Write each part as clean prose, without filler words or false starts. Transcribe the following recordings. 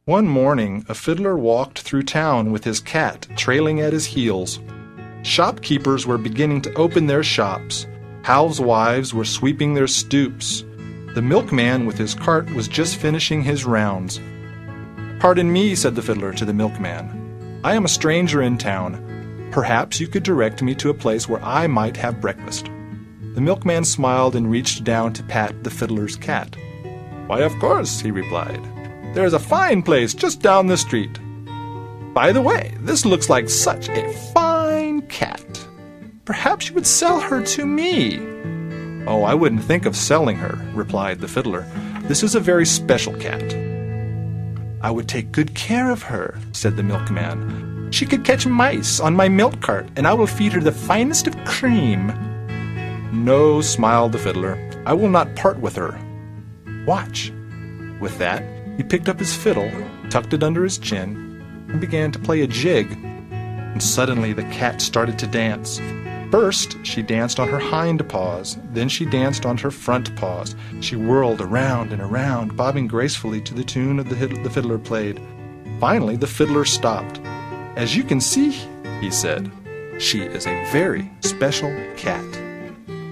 One morning, a fiddler walked through town with his cat trailing at his heels. Shopkeepers were beginning to open their shops. Housewives were sweeping their stoops. The milkman with his cart was just finishing his rounds. "Pardon me," said the fiddler to the milkman. "I am a stranger in town. Perhaps you could direct me to a place where I might have breakfast." The milkman smiled and reached down to pat the fiddler's cat. "Why, of course," he replied. "There is a fine place just down the street. By the way, this looks like such a fine cat. Perhaps you would sell her to me." "Oh, I wouldn't think of selling her," replied the fiddler. "This is a very special cat." "I would take good care of her," said the milkman. "She could catch mice on my milk cart, and I will feed her the finest of cream." "No," smiled the fiddler, "I will not part with her. Watch." With that, he picked up his fiddle, tucked it under his chin, and began to play a jig. And suddenly the cat started to dance. First, she danced on her hind paws. Then she danced on her front paws. She whirled around and around, bobbing gracefully to the tune of the fiddler played. Finally, the fiddler stopped. "As you can see," he said, "she is a very special cat."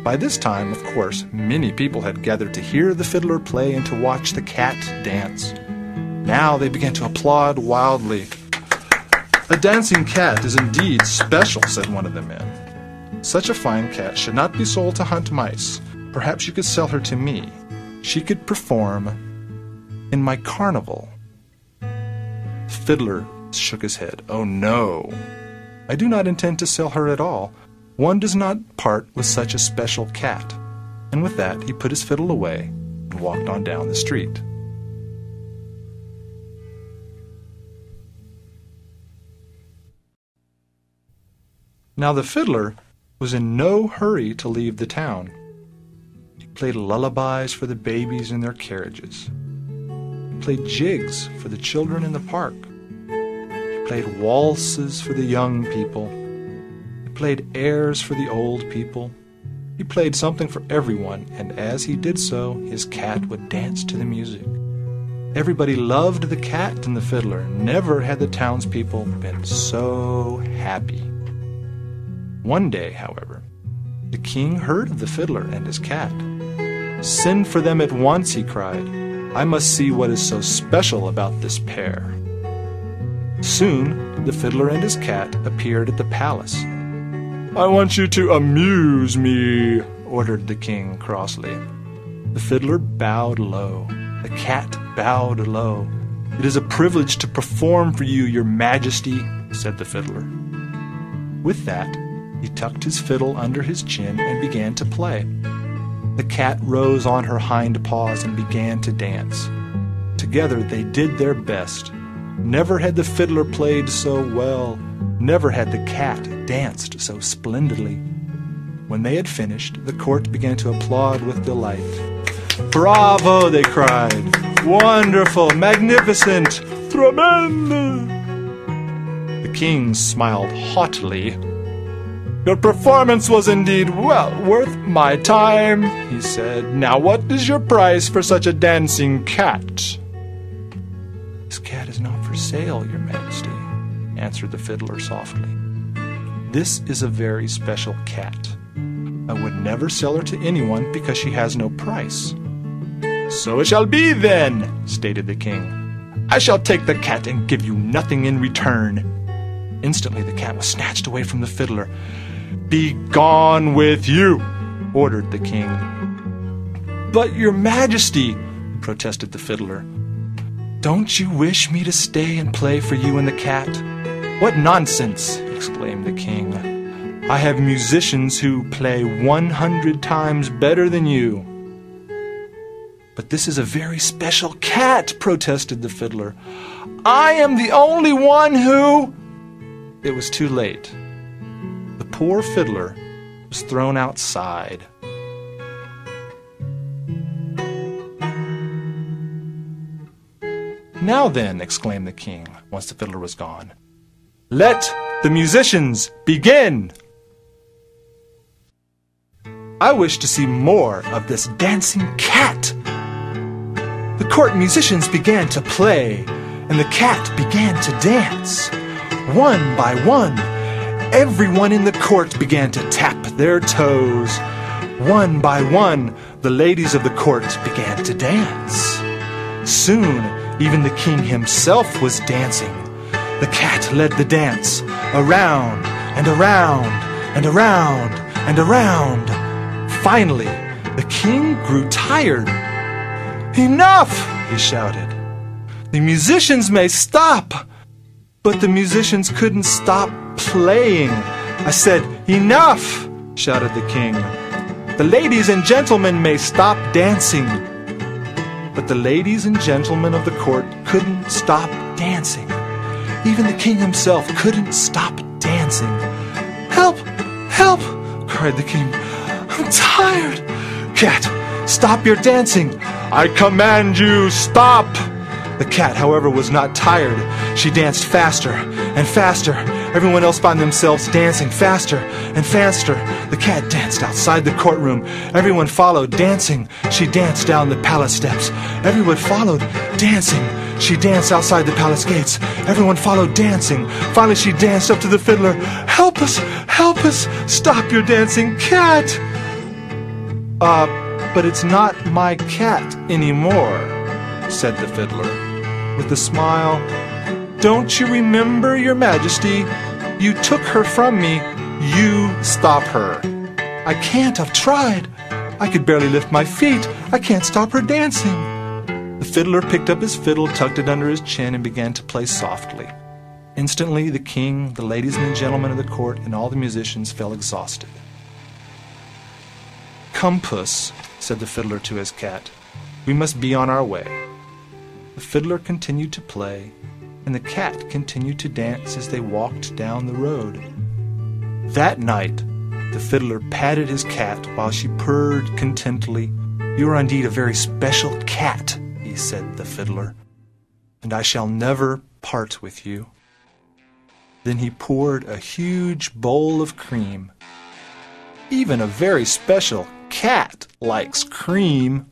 By this time, of course, many people had gathered to hear the fiddler play and to watch the cat dance. Now they began to applaud wildly. "A dancing cat is indeed special," said one of the men. "Such a fine cat should not be sold to hunt mice. Perhaps you could sell her to me. She could perform in my carnival." The fiddler shook his head. "Oh no, I do not intend to sell her at all. One does not part with such a special cat." And with that, he put his fiddle away and walked on down the street. Now the fiddler was in no hurry to leave the town. He played lullabies for the babies in their carriages. He played jigs for the children in the park. He played waltzes for the young people. He played airs for the old people. He played something for everyone, and as he did so, his cat would dance to the music. Everybody loved the cat and the fiddler. Never had the townspeople been so happy. One day, however, the king heard of the fiddler and his cat. "Send for them at once," he cried. "I must see what is so special about this pair." Soon, the fiddler and his cat appeared at the palace. "I want you to amuse me," ordered the king crossly. The fiddler bowed low. The cat bowed low. "It is a privilege to perform for you, your majesty," said the fiddler. With that, he tucked his fiddle under his chin and began to play. The cat rose on her hind paws and began to dance. Together they did their best. Never had the fiddler played so well. Never had the cat danced so splendidly. When they had finished, the court began to applaud with delight. "Bravo!" they cried. "Wonderful! Magnificent! Tremendous!" The king smiled haughtily. "Your performance was indeed well worth my time," he said. "Now what is your price for such a dancing cat?" "This cat is not for sale, your majesty," answered the fiddler softly. "This is a very special cat. I would never sell her to anyone because she has no price." "So it shall be then," stated the king. "I shall take the cat and give you nothing in return." Instantly the cat was snatched away from the fiddler. "Be gone with you," ordered the king. "But your majesty," protested the fiddler, "don't you wish me to stay and play for you and the cat?" "What nonsense!" exclaimed the king. "I have musicians who play 100 times better than you." "But this is a very special cat," protested the fiddler. "I am the only one who—" It was too late. The poor fiddler was thrown outside. "Now then," exclaimed the king, once the fiddler was gone, "let the musicians begin! I wish to see more of this dancing cat." The court musicians began to play. and the cat began to dance. One by one, everyone in the court began to tap their toes. One by one, the ladies of the court began to dance. Soon, even the king himself was dancing. The cat led the dance, around and around and around and around. Finally, the king grew tired. "Enough!" he shouted. "The musicians may stop." But the musicians couldn't stop playing. I said, "Enough!" shouted the king. "The ladies and gentlemen may stop dancing." But the ladies and gentlemen of the court couldn't stop dancing. Even the king himself couldn't stop dancing. "Help! Help!" cried the king. "I'm tired." "Cat, stop your dancing." "I command you, stop!" The cat, however, was not tired. She danced faster and faster. Everyone else found themselves dancing faster and faster. The cat danced outside the courtroom. Everyone followed, dancing. She danced down the palace steps. Everyone followed, dancing. She danced outside the palace gates. Everyone followed, dancing. Finally, she danced up to the fiddler. "Help us! Help us! Stop your dancing, cat!" But it's not my cat anymore," said the fiddler, with a smile. "Don't you remember, your majesty? You took her from me. You stop her." "I can't. I've tried. I could barely lift my feet. I can't stop her dancing." The fiddler picked up his fiddle, tucked it under his chin, and began to play softly. Instantly, the king, the ladies and the gentlemen of the court, and all the musicians fell exhausted. "Come, puss," said the fiddler to his cat. "We must be on our way." The fiddler continued to play, and the cat continued to dance as they walked down the road. That night, the fiddler patted his cat while she purred contentedly. "You are indeed a very special cat," he said, the fiddler, "and I shall never part with you." Then he poured a huge bowl of cream. Even a very special cat likes cream.